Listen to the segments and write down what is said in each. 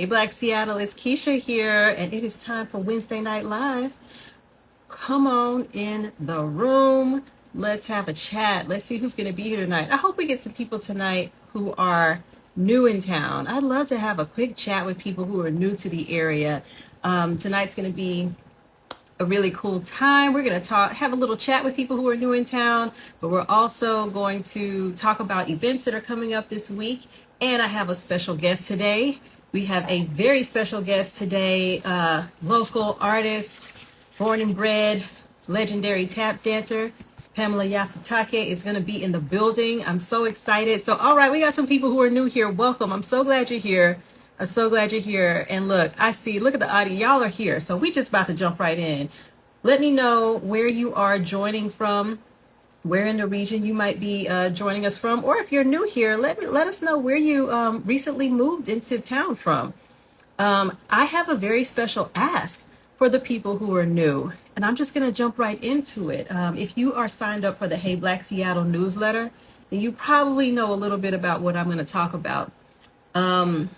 Hey Black Seattle, it's Keisha here, and it is time for Wednesday Night Live. Come on in the room. Let's have a chat. Let's see who's going to be here tonight. I hope we get some people tonight who are new in town. I'd love to have a quick chat with people who are new to the area. Tonight's going to be a really cool time. We're going to have a little chat with people who are new in town, but we're also going to talk about events that are coming up this week. And I have a special guest today. We have a very special guest today, local artist, born and bred, legendary tap dancer, Pamela Yasutake is going to be in the building. I'm so excited. So, all right, we got some people who are new here. Welcome. I'm so glad you're here. I'm so glad you're here. And look at the audio. Y'all are here. So we just about to jump right in. Let me know where you are joining from, where in the region you might be joining us from. Or if you're new here, let us know where you recently moved into town from. I have a very special ask for the people who are new. And I'm just going to jump right into it. If you are signed up for the Hey Black Seattle newsletter, then you probably know a little bit about what I'm going to talk about. Hold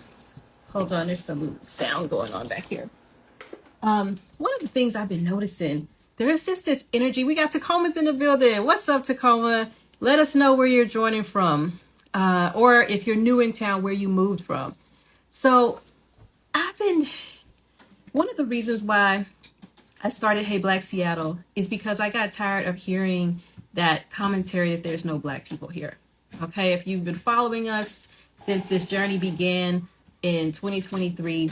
on, there's some sound going on back here. One of the things I've been noticing, there is just this energy. We got Tacoma's in the building. What's up, Tacoma? Let us know where you're joining from, or if you're new in town, where you moved from. So one of the reasons why I started Hey Black Seattle is because I got tired of hearing that commentary that there's no Black people here. Okay, if you've been following us since this journey began in 2023,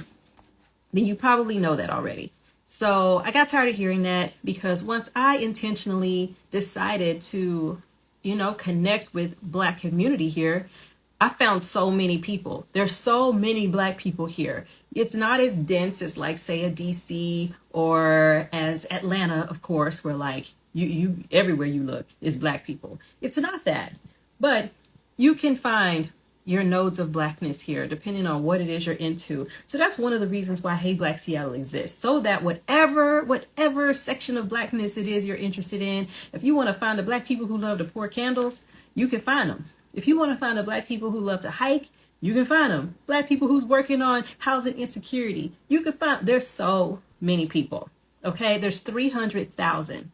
then you probably know that already. So I got tired of hearing that, because once I intentionally decided to, connect with Black community here, I found so many people. There's so many Black people here. It's not as dense as, like, say, a DC or as Atlanta, of course, where like you everywhere you look is Black people. It's not that, but you can find your nodes of Blackness here, depending on what it is you're into. So that's one of the reasons why Hey Black Seattle exists, so that whatever section of Blackness it is you're interested in, if you want to find the Black people who love to pour candles, you can find them. If you want to find the Black people who love to hike, you can find them. Black people who's working on housing insecurity, you can find. There's so many people. Okay, there's 300,000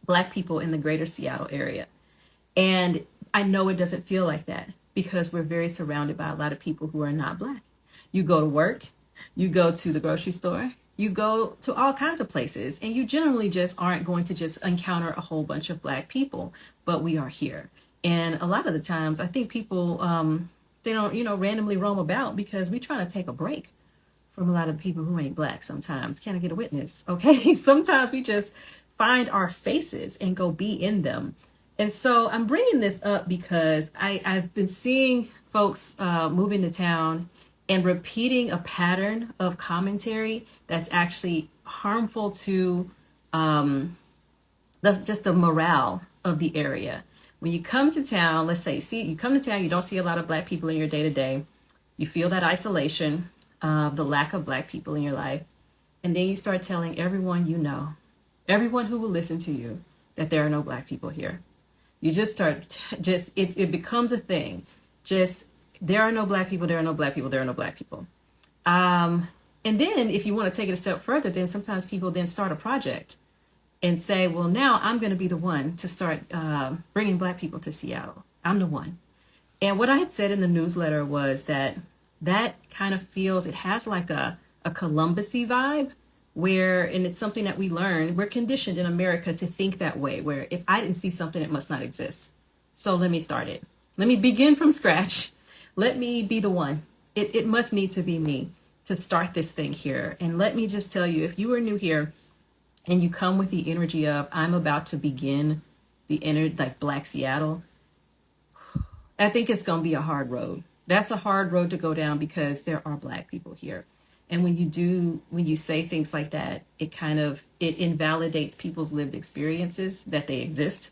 Black people in the greater Seattle area. And I know it doesn't feel like that, because we're very surrounded by a lot of people who are not Black. You go to work, you go to the grocery store, you go to all kinds of places, and you generally just aren't going to just encounter a whole bunch of Black people, but we are here. And a lot of the times, I think people, they don't, randomly roam about, because we're trying to take a break from a lot of people who ain't Black sometimes. Can I get a witness? Okay, sometimes we just find our spaces and go be in them. And so I'm bringing this up because I've been seeing folks moving to town and repeating a pattern of commentary that's actually harmful to that's just the morale of the area. When you come to town, you come to town, you don't see a lot of Black people in your day-to-day. You feel that isolation, the lack of Black people in your life. And then you start telling everyone everyone who will listen to you, that there are no Black people here. You just start, it becomes a thing. There are no Black people, there are no Black people, there are no Black people. And then if you want to take it a step further, then sometimes people then start a project and say, well, now I'm going to be the one to start bringing Black people to Seattle. I'm the one. And what I had said in the newsletter was that kind of feels, it has like a Columbus-y vibe, and it's something that we learn. We're conditioned in America to think that way, where if I didn't see something, it must not exist. So let me start it. Let me begin from scratch. Let me be the one. It must need to be me to start this thing here. And let me just tell you, if you are new here and you come with the energy of, I'm about to begin like Black Seattle, I think it's going to be a hard road. That's a hard road to go down, because there are Black people here. And when you say things like that, it invalidates people's lived experiences, that they exist.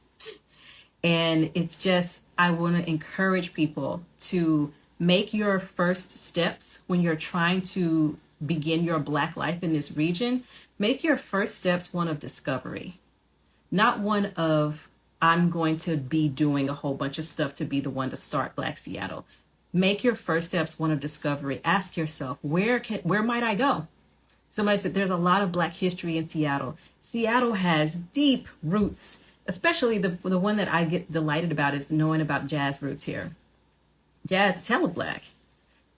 And it's just, I want to encourage people to make your first steps when you're trying to begin your Black life in this region. Make your first steps one of discovery, not one of, I'm going to be doing a whole bunch of stuff to be the one to start Black Seattle. Make your first steps one of discovery. Ask yourself, where might I go? Somebody said there's a lot of Black history in Seattle. Seattle has deep roots, especially the one that I get delighted about is knowing about jazz roots here. Jazz is hella Black,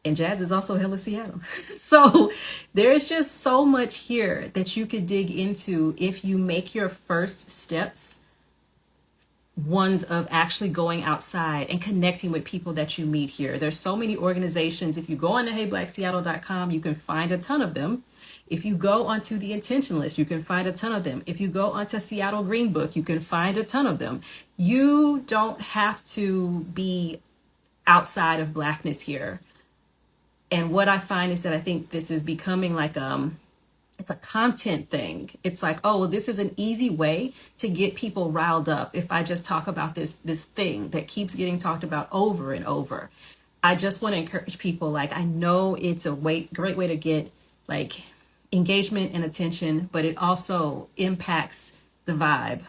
and jazz is also hella Seattle. So there's just so much here that you could dig into if you make your first steps ones of actually going outside and connecting with people that you meet here. There's so many organizations. If you go on to heyblackseattle.com, you can find a ton of them. If you go onto the Intentionalist, you can find a ton of them. If you go onto Seattle Green Book, you can find a ton of them. You don't have to be outside of Blackness here. And what I find is that I think this is becoming like it's a content thing. It's like, oh, well, this is an easy way to get people riled up. If I just talk about this thing that keeps getting talked about over and over, I just want to encourage people. Like, I know it's a great way to get like engagement and attention, but it also impacts the vibe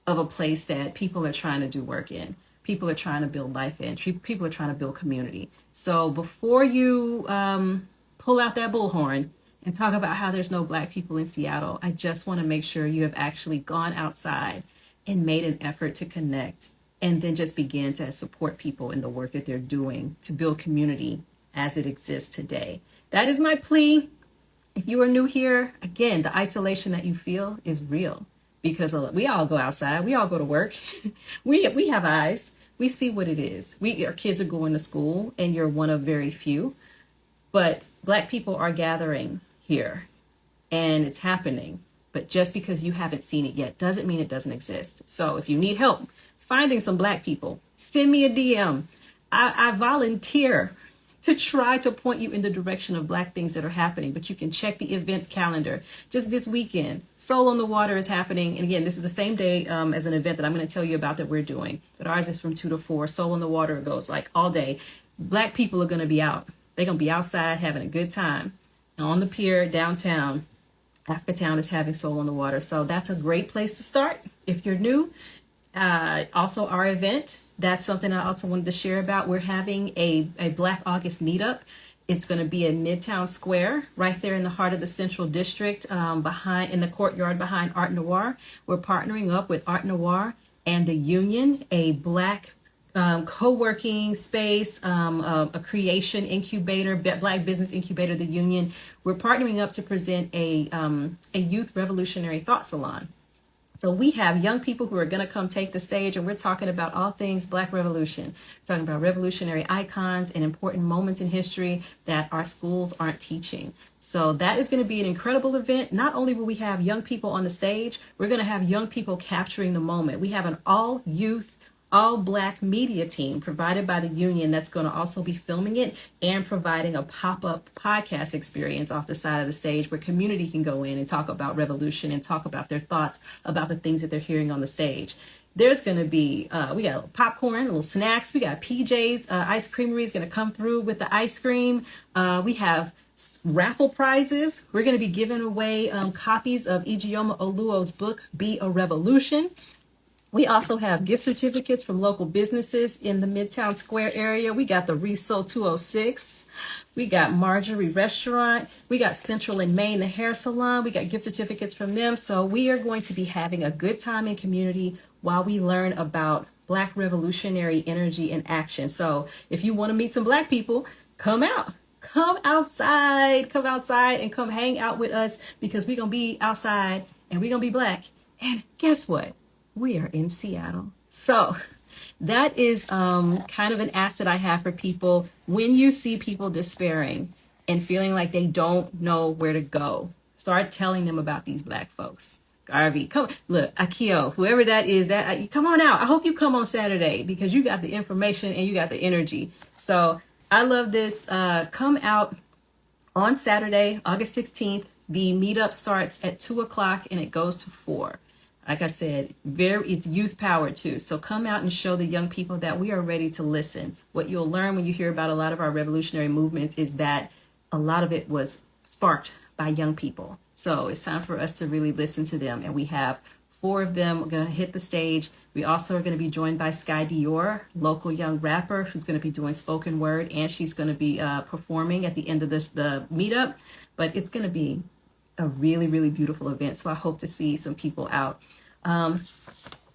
of a place that people are trying to do work in. People are trying to build life in. People are trying to build community. So before you pull out that bullhorn and talk about how there's no Black people in Seattle, I just want to make sure you have actually gone outside and made an effort to connect, and then just begin to support people in the work that they're doing to build community as it exists today. That is my plea. If you are new here, again, the isolation that you feel is real, because we all go outside. We all go to work. we have eyes. We see what it is. Our kids are going to school, and you're one of very few. But Black people are gathering here, and it's happening. But just because you haven't seen it yet doesn't mean it doesn't exist. So if you need help finding some Black people, send me a DM. I volunteer to try to point you in the direction of Black things that are happening. But you can check the events calendar. Just this weekend, Soul on the Water is happening. And again, this is the same day as an event that I'm going to tell you about that we're doing. But ours is from 2 to 4. Soul on the Water goes like all day. Black people are going to be out. They're going to be outside having a good time. On the pier downtown, Africatown is having Soul on the Water. So that's a great place to start if you're new. Also, our event, that's something I also wanted to share about. We're having a Black August meetup. It's going to be in Midtown Square, right there in the heart of the Central District, in the courtyard behind Art Noir. We're partnering up with Art Noir and the Union, a Black co-working space, a creation incubator, Black business incubator, the Union. We're partnering up to present a youth revolutionary thought salon. So we have young people who are going to come take the stage, and we're talking about all things Black revolution, talking about revolutionary icons and important moments in history that our schools aren't teaching. So that is going to be an incredible event. Not only will we have young people on the stage, we're going to have young people capturing the moment. We have an all youth, all Black media team provided by the Union that's going to also be filming it and providing a pop-up podcast experience off the side of the stage where community can go in and talk about revolution and talk about their thoughts about the things that they're hearing on the stage. There's going to be, we got popcorn, little snacks. We got PJ's Ice Creamery is going to come through with the ice cream. We have raffle prizes. We're going to be giving away copies of Ijeoma Oluo's book, Be a Revolution. We also have gift certificates from local businesses in the Midtown Square area. We got the Riso 206. We got Marjorie Restaurant. We got Central and Maine, the hair salon. We got gift certificates from them. So we are going to be having a good time in community while we learn about Black revolutionary energy and action. So if you want to meet some Black people, come out. Come outside and come hang out with us, because we're going to be outside and we're going to be Black. And guess what? We are in Seattle. So that is kind of an asset I have for people. When you see people despairing and feeling like they don't know where to go, start telling them about these Black folks. Garvey, come look, Akio, whoever that is, come on out. I hope you come on Saturday, because you got the information and you got the energy. So I love this. Come out on Saturday, August 16th. The meetup starts at 2:00 and it goes to 4. Like I said, it's youth powered too. So come out and show the young people that we are ready to listen. What you'll learn when you hear about a lot of our revolutionary movements is that a lot of it was sparked by young people. So it's time for us to really listen to them. And we have 4 of them are going to hit the stage. We also are going to be joined by Sky Dior, local young rapper who's going to be doing spoken word, and she's going to be performing at the end of the meetup. But it's going to be a really, really beautiful event. So I hope to see some people out.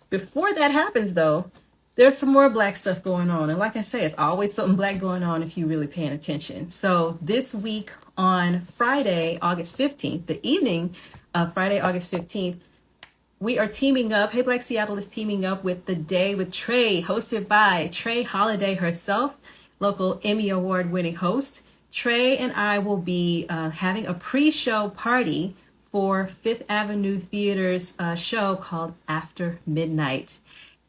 Before that happens, though, there's some more Black stuff going on. And like I say, it's always something Black going on if you're really paying attention. So this week on Friday, August 15th, the evening of Friday, August 15th, we are teaming up. Hey Black Seattle is teaming up with The Day with Trey, hosted by Trey Holiday herself, local Emmy Award winning host. Trey and I will be having a pre-show party for Fifth Avenue Theater's show called After Midnight.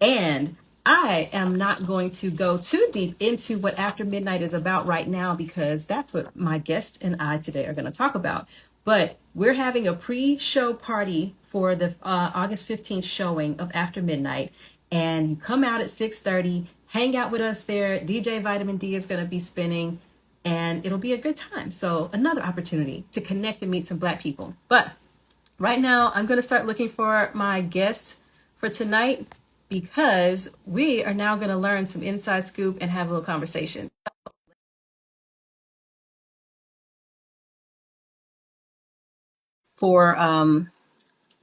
And I am not going to go too deep into what After Midnight is about right now because that's what my guest and I today are going to talk about. But we're having a pre-show party for the August 15th showing of After Midnight. And you come out at 6:30, hang out with us there. DJ Vitamin D is going to be spinning and it'll be a good time. So another opportunity to connect and meet some Black people. But right now, I'm going to start looking for my guest for tonight because we are now going to learn some inside scoop and have a little conversation. For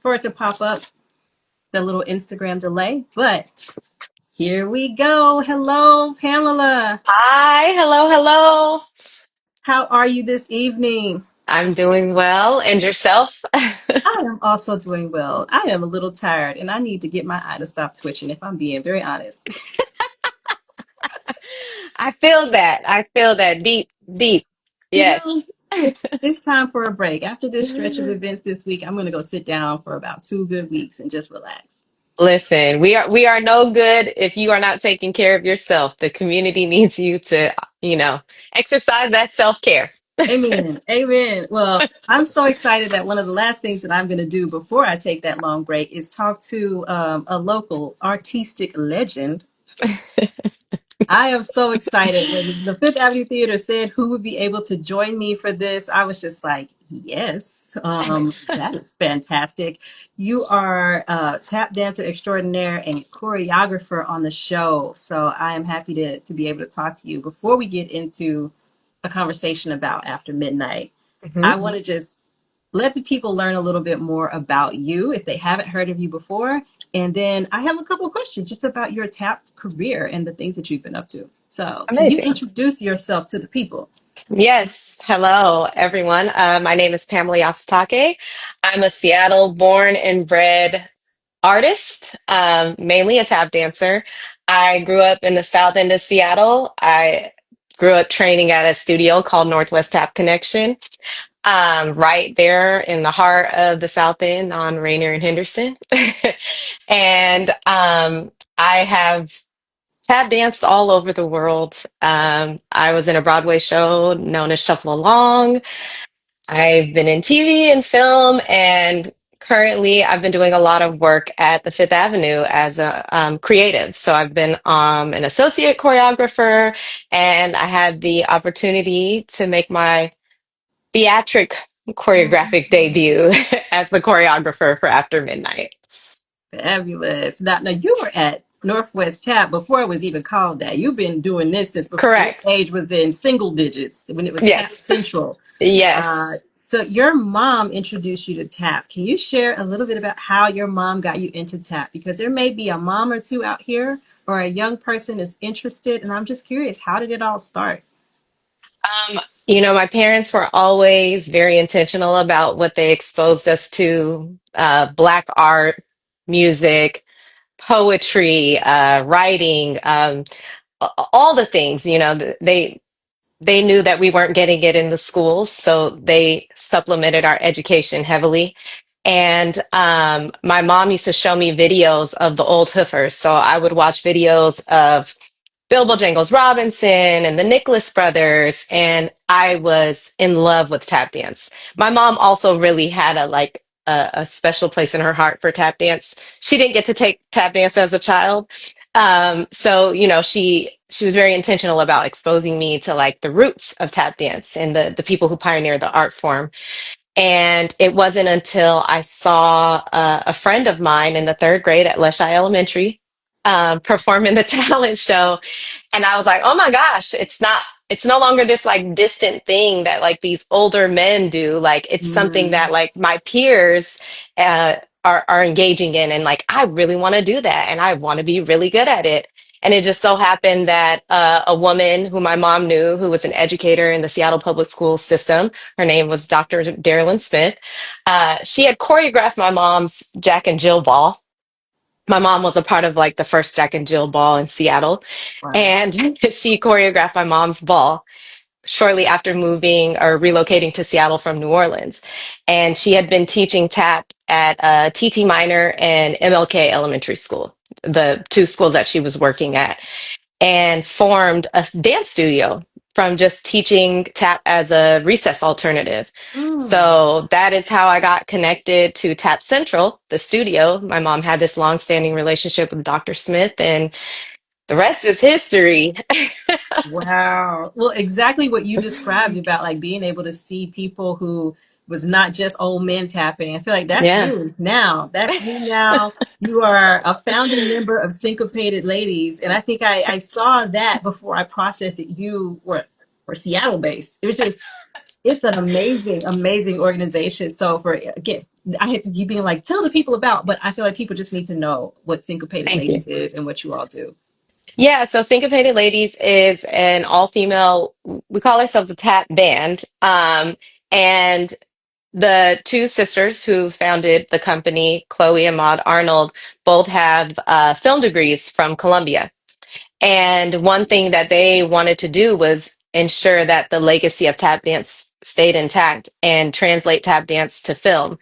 for it to pop up, the little Instagram delay, but here we go. Hello, Pamela. Hi, hello, hello. How are you this evening? I'm doing well. And yourself? I am also doing well. I am a little tired and I need to get my eye to stop twitching if I'm being very honest. I feel that. I feel that deep, deep. You Yes. know, it's time for a break. After this stretch of events this week, I'm going to go sit down for about 2 good weeks and just relax. Listen, we are no good if you are not taking care of yourself. The community needs you to, exercise that self-care. Amen. Amen. Well, I'm so excited that one of the last things that I'm going to do before I take that long break is talk to a local artistic legend. I am so excited. When the Fifth Avenue Theater said who would be able to join me for this, I was just like, yes, that is fantastic. You are a tap dancer extraordinaire and choreographer on the show. So I am happy to be able to talk to you. Before we get into a conversation about After Midnight, I Mhm. want to just let the people learn a little bit more about you if they haven't heard of you before. And then I have a couple of questions just about your tap career and the things that you've been up to. So, can you Amazing. introduce yourself to the people? Yes. Hello, everyone. My name is Pamela Yasutake. I'm a Seattle born and bred artist, mainly a tap dancer. I grew up in the south end of Seattle. I grew up training at a studio called Northwest Tap Connection, right there in the heart of the south end on Rainier and Henderson. And I have tap danced all over the world. I was in a Broadway show known as Shuffle Along. I've been in TV and film, and currently I've been doing a lot of work at the Fifth Avenue as a creative. So I've been an associate choreographer, and I had the opportunity to make my theatric choreographic debut as the choreographer for After Midnight. Fabulous. Now you were at Northwest Tap before it was even called that. You've been doing this since before your Correct. age was in single digits when it was Tap Yes. Central. Yes. So your mom introduced you to tap. Can you share a little bit about how your mom got you into tap? Because there may be a mom or two out here or a young person is interested, and I'm just curious, how did it all start? My parents were always very intentional about what they exposed us to, Black art, music, poetry, writing, all the things, they knew that we weren't getting it in the schools, so they supplemented our education heavily. And my mom used to show me videos of the old hoofers. So I would watch videos of Bilbo Jangles Robinson and the Nicholas brothers, and I was in love with tap dance. My mom also really had a special place in her heart for tap dance. She didn't get to take tap dance as a child, so she was very intentional about exposing me to like the roots of tap dance and the people who pioneered the art form. And it wasn't until I saw a friend of mine in the third grade at Leschi Elementary perform in the talent show. And I was like, oh my gosh, it's no longer this like distant thing that like these older men do. Like it's something Mm, that like my peers are engaging in. And like, I really want to do that. And I want to be really good at it. And it just so happened that a woman who my mom knew, who was an educator in the Seattle public school system, her name was Dr. Darylyn Smith. She had choreographed my mom's Jack and Jill ball. My mom was a part of like the first Jack and Jill ball in Seattle, wow. and she choreographed my mom's ball shortly after moving or relocating to Seattle from New Orleans. And she had been teaching tap at TT Minor and MLK Elementary School, the two schools that she was working at, and formed a dance studio from just teaching tap as a recess alternative. Mm. So that is how I got connected to Tap Central, the studio. My mom had this long-standing relationship with Dr. Smith, and the rest is history. Wow. Well, exactly what you described about like being able to see people who was not just old men tapping. I feel like that's Yeah. you now. That's you now. You are a founding member of Syncopated Ladies. And I think I saw that before I processed that you were Seattle based. It was just, it's an amazing, amazing organization. So for, again, I had to keep being like, tell the people about, but I feel like people just need to know what Syncopated Thank you. Ladies is and what you all do. Yeah, so Syncopated Ladies is an all-female, we call ourselves a tap band. And the two sisters who founded the company, Chloe and Maud Arnold, both have film degrees from Columbia. And one thing that they wanted to do was ensure that the legacy of tap dance stayed intact and translate tap dance to film.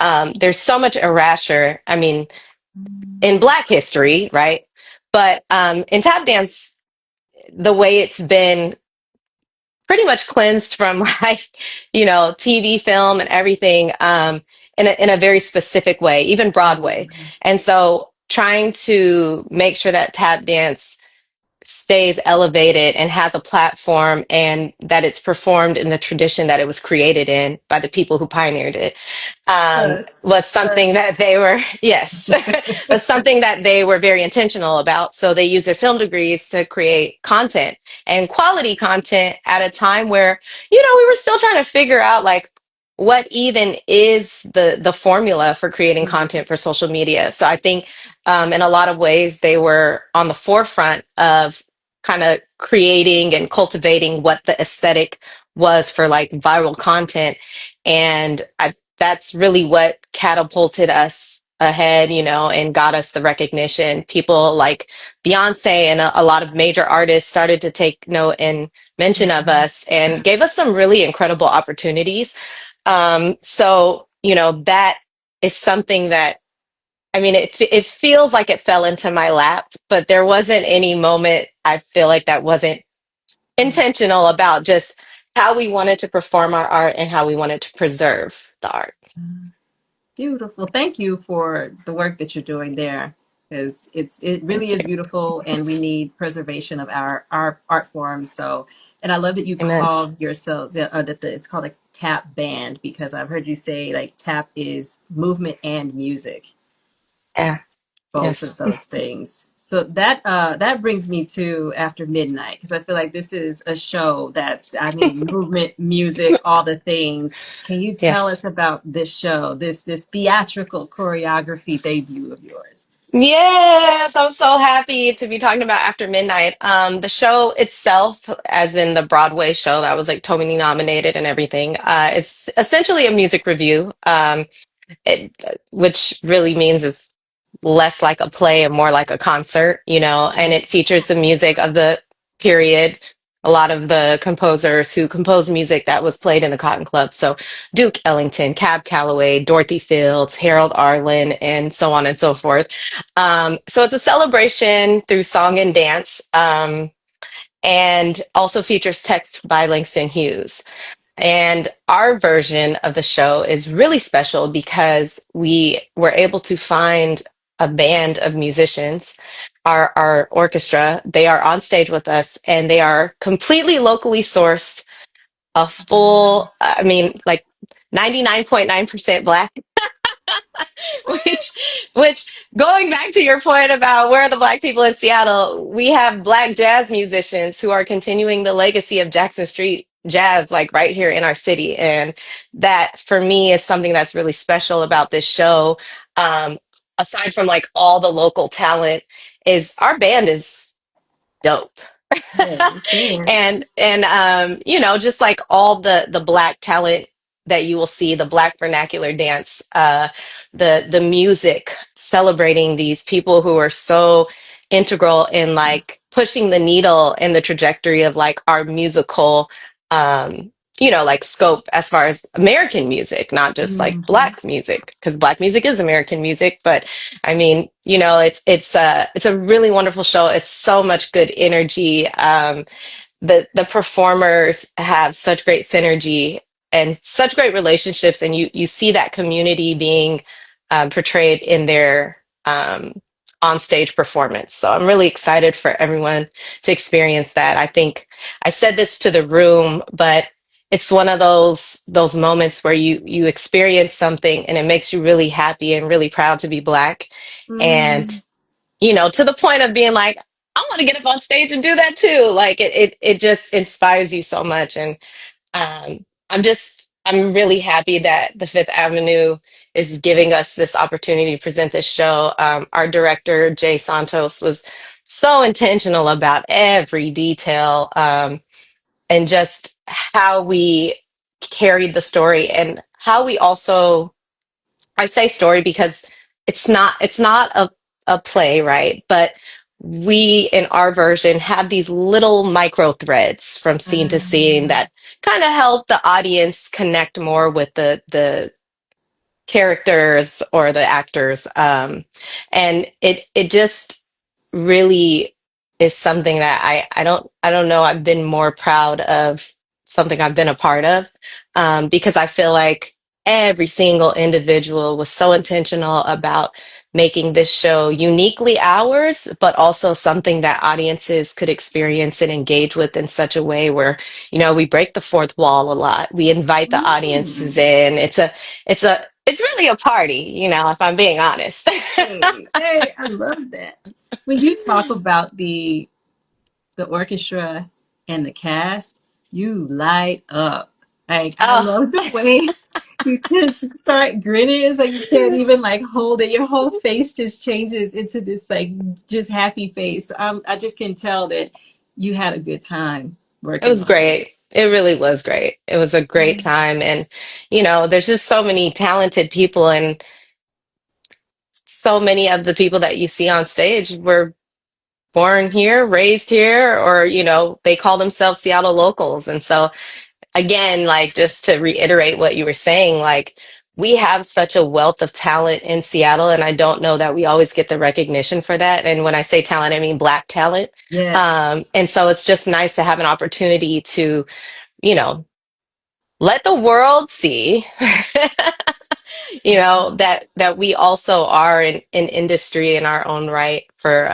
There's so much erasure, I mean, in Black history, right? But in tap dance, the way it's been pretty much cleansed from like, TV, film, and everything in a very specific way, even Broadway. Mm. And so trying to make sure that tap dance stays elevated and has a platform and that it's performed in the tradition that it was created in by the people who pioneered it Yes. was something Yes. that they were, yes, was something that they were very intentional about. So they use their film degrees to create content and quality content at a time where, we were still trying to figure out like what even is the formula for creating content for social media. So I think in a lot of ways they were on the forefront of kind of creating and cultivating what the aesthetic was for like viral content. And that's really what catapulted us ahead, and got us the recognition. People like Beyonce and a lot of major artists started to take note and mention of Mhm. us and gave us some really incredible opportunities. So, that is something that, I mean, it feels like it fell into my lap, but there wasn't any moment I feel like that wasn't intentional about just how we wanted to perform our art and how we wanted to preserve the art. Beautiful. Thank you for the work that you're doing there, because it Thank really is you. beautiful, and we need preservation of our art forms. So, and I love that you Amen. called yourselves it's called a tap band, because I've heard you say like tap is movement and music, Yeah. both of Yes. those things. So that brings me to After Midnight, because I feel like this is a show that's, I mean, movement, music, all the things. Can you tell us Yes. about this show, this theatrical choreography debut of yours? Yes, I'm so happy to be talking about After Midnight. The show itself, as in the Broadway show that was like Tony nominated and everything, is essentially a music review, which really means it's less like a play and more like a concert, and it features the music of the period. A lot of the composers who composed music that was played in the Cotton Club. So Duke Ellington, Cab Calloway, Dorothy Fields, Harold Arlen, and so on and so forth. So it's a celebration through song and dance, and also features text by Langston Hughes. And our version of the show is really special because we were able to find a band of musicians, our orchestra. They are on stage with us and they are completely locally sourced a full, I mean, like 99.9% Black. Which going back to your point about where are the Black people in Seattle, we have Black jazz musicians who are continuing the legacy of Jackson Street jazz, like right here in our city. And that for me is something that's really special about this show. Um, Aside from like all the local talent, is our band is dope. Yeah, same. And you know, just like all the Black talent that you will see, the Black vernacular dance, the music celebrating these people who are so integral in like pushing the needle in the trajectory of like our musical you know, like scope as far as American music, not just like Mhm. Black music, because Black music is American music. But I mean, you know, it's a really wonderful show. It's so much good energy. The performers have such great synergy and such great relationships, and you see that community being portrayed in their on stage performance. So I'm really excited for everyone to experience that. I think I said this to the room, but it's one of those moments where you experience something and it makes you really happy and really proud to be Black. And Mhm. you know, to the point of being like, I want to get up on stage and do that too. Like it just inspires you so much. And I'm really happy that the Fifth Avenue is giving us this opportunity to present this show. Our director, Jay Santos, was so intentional about every detail, and just how we carried the story and how we also, I say story because it's not a play, right? But we in our version have these little micro threads from scene to scene Um, that kind of help the audience connect more with the characters or the actors. And it just really is something that I don't know, I've been more proud of something I've been a part of, because I feel like every single individual was so intentional about making this show uniquely ours, but also something that audiences could experience and engage with in such a way where, you know, we break the fourth wall a lot. We invite the audiences mm. in. It's really a party, you know, if I'm being honest. Hey, hey, I love that. When you talk about the orchestra and the cast, you light up. Like I Oh, love the way you just start grinning. It's like you can't even like hold it. Your whole face just changes into this like just happy face. I just can tell that you had a good time it working was on this. great. It really was great. It was a great time. And, you know, there's just so many talented people, and so many of the people that you see on stage were born here, raised here, or, you know, they call themselves Seattle locals. And so, again, like just to reiterate what you were saying, like we have such a wealth of talent in Seattle, and I don't know that we always get the recognition for that. And when I say talent, I mean Black talent. Yes. And so it's just nice to have an opportunity to, you know, let the world see, you know, that we also are in industry in our own right for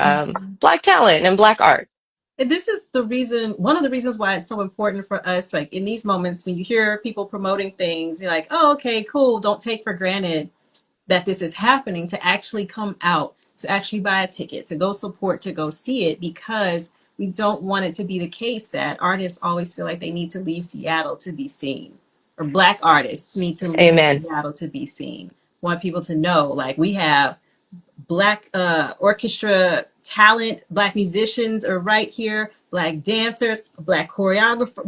Black talent and Black art. And this is the reason, one of the reasons why it's so important for us, like in these moments when you hear people promoting things, you're like, oh, okay, cool. Don't take for granted that this is happening, to actually come out, to actually buy a ticket, to go support, to go see it, because we don't want it to be the case that artists always feel like they need to leave Seattle to be seen, or Black artists need to leave Amen. Seattle to be seen. Want people to know, like, we have Black orchestra talent, Black musicians are right here, Black dancers, Black choreographer.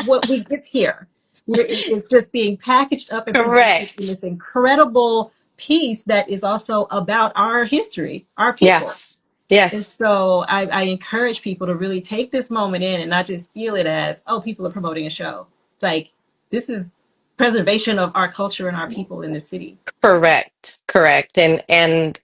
What we it's here. It's just being packaged up and presented in Correct. this incredible piece that is also about our history, our people. Yes. And Yes. so I encourage people to really take this moment in and not just feel it as, oh, people are promoting a show. It's like, this is preservation of our culture and our people in the city. Correct. Correct. And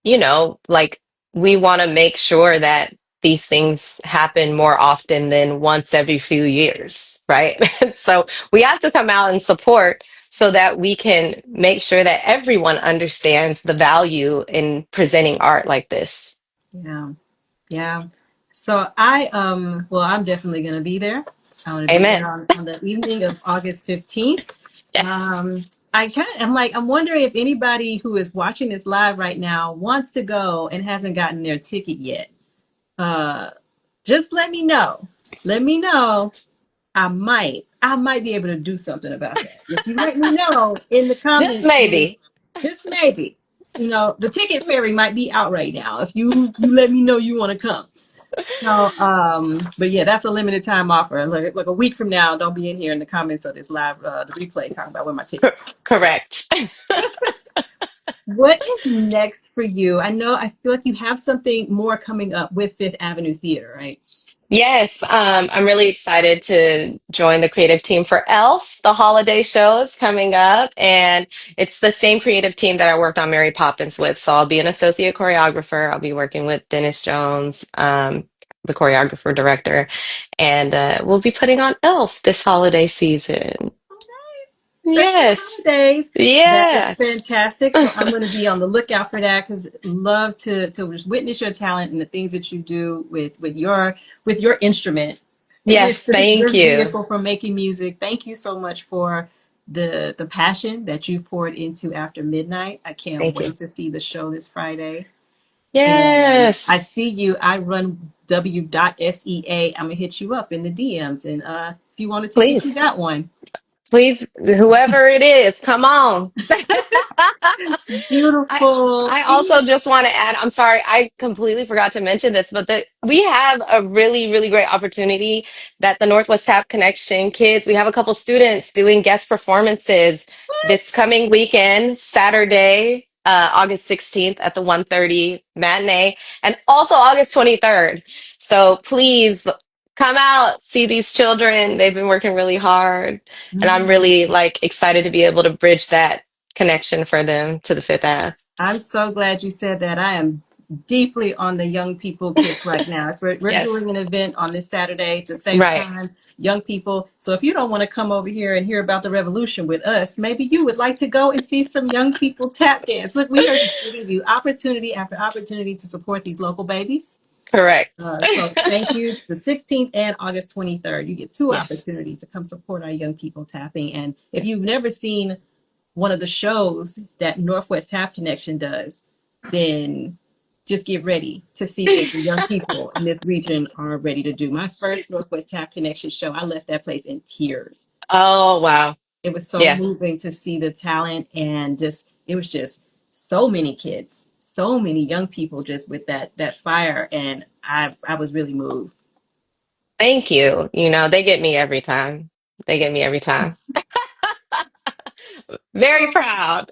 you know, like we want to make sure that these things happen more often than once every few years, right? So we have to come out and support so that we can make sure that everyone understands the value in presenting art like this. Yeah. Yeah. So well, I'm definitely gonna be there. I'm going to be there Amen. on the evening of August 15th. Yes. I'm wondering if anybody who is watching this live right now wants to go and hasn't gotten their ticket yet. Uh, just let me know. Let me know. I might be able to do something about that. If you let me know in the Just comments here, maybe. just maybe, the ticket ferry might be out right now. If you let me know you want to come. So, but yeah, that's a limited time offer. Like a week from now, don't be in here in the comments of this live, the replay talking about where my ticket. Correct. What is next for you? I feel like you have something more coming up with Fifth Avenue Theater, right? Yes, I'm really excited to join the creative team for Elf. The holiday show is coming up, and it's the same creative team that I worked on Mary Poppins with. So I'll be an associate choreographer. I'll be working with Dennis Jones, the choreographer director, and we'll be putting on Elf this holiday season. Especially the Yes, holidays. That is yeah, fantastic. So I'm going to be on the lookout for that because love to just witness your talent and the things that you do with your instrument, yes. with Thank your you, vehicle for making music. Thank you so much for the passion that you've poured into After Midnight. I can't thank you. wait to see the show this Friday. And I Yes, see you. I run w.sea. I'm gonna hit you up in the DMs, and if you want a ticket, you please, got one. please, whoever it is, come on. I Beautiful. I also just want to add, I'm sorry, I completely forgot to mention this, but that we have a really, really great opportunity that the Northwest Tap Connection kids, we have a couple students doing guest performances this coming weekend, Saturday, August 16th at the 1:30 matinee, and also August 23rd. So please come out, see these children. They've been working really hard, and I'm really Mhm. like excited to be able to bridge that connection for them to the Fifth Ave. I'm so glad you said that. I am deeply on the young people kick right now. So we're Yes, doing an event on this Saturday at the same right. time, young people. So if you don't want to come over here and hear about the revolution with us, maybe you would like to go and see some young people tap dance. Look, we are just giving you opportunity after opportunity to support these local babies. Correct. So thank you. The 16th and August 23rd, you get two Yes. opportunities to come support our young people tapping. And if you've never seen one of the shows that Northwest Tap Connection does, then just get ready to see what the young people in this region are ready to do. My first Northwest Tap Connection show, I left that place in tears. Oh, wow. It was so Yeah. moving to see the talent and it was just so many kids, so many young people just with that fire, and I was really moved. Thank you. You know, they get me every time. They get me every time. Very proud.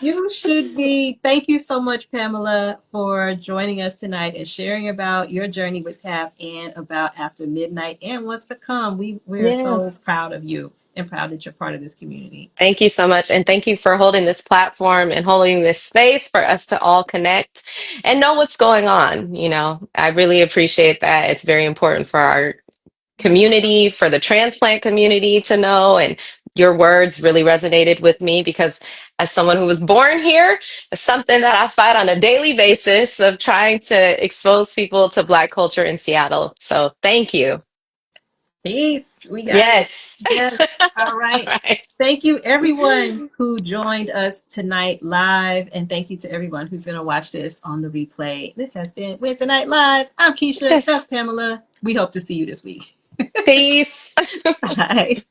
You should be. Thank you so much, Pamela, for joining us tonight and sharing about your journey with TAP and about After Midnight and what's to come. We are Yes. so proud of you and proud that you're part of this community. Thank you so much. And thank you for holding this platform and holding this space for us to all connect and know what's going on. You know, I really appreciate that. It's very important for our community, for the transplant community to know. And your words really resonated with me because, as someone who was born here, it's something that I fight on a daily basis of trying to expose people to Black culture in Seattle. So thank you. Peace. We got it. Yes. Yes. All All right. right. Thank you, everyone who joined us tonight live. And thank you to everyone who's going to watch this on the replay. This has been Wednesday Night Live. I'm Keisha. Yes. That's Pamela. We hope to see you this week. Peace. Bye.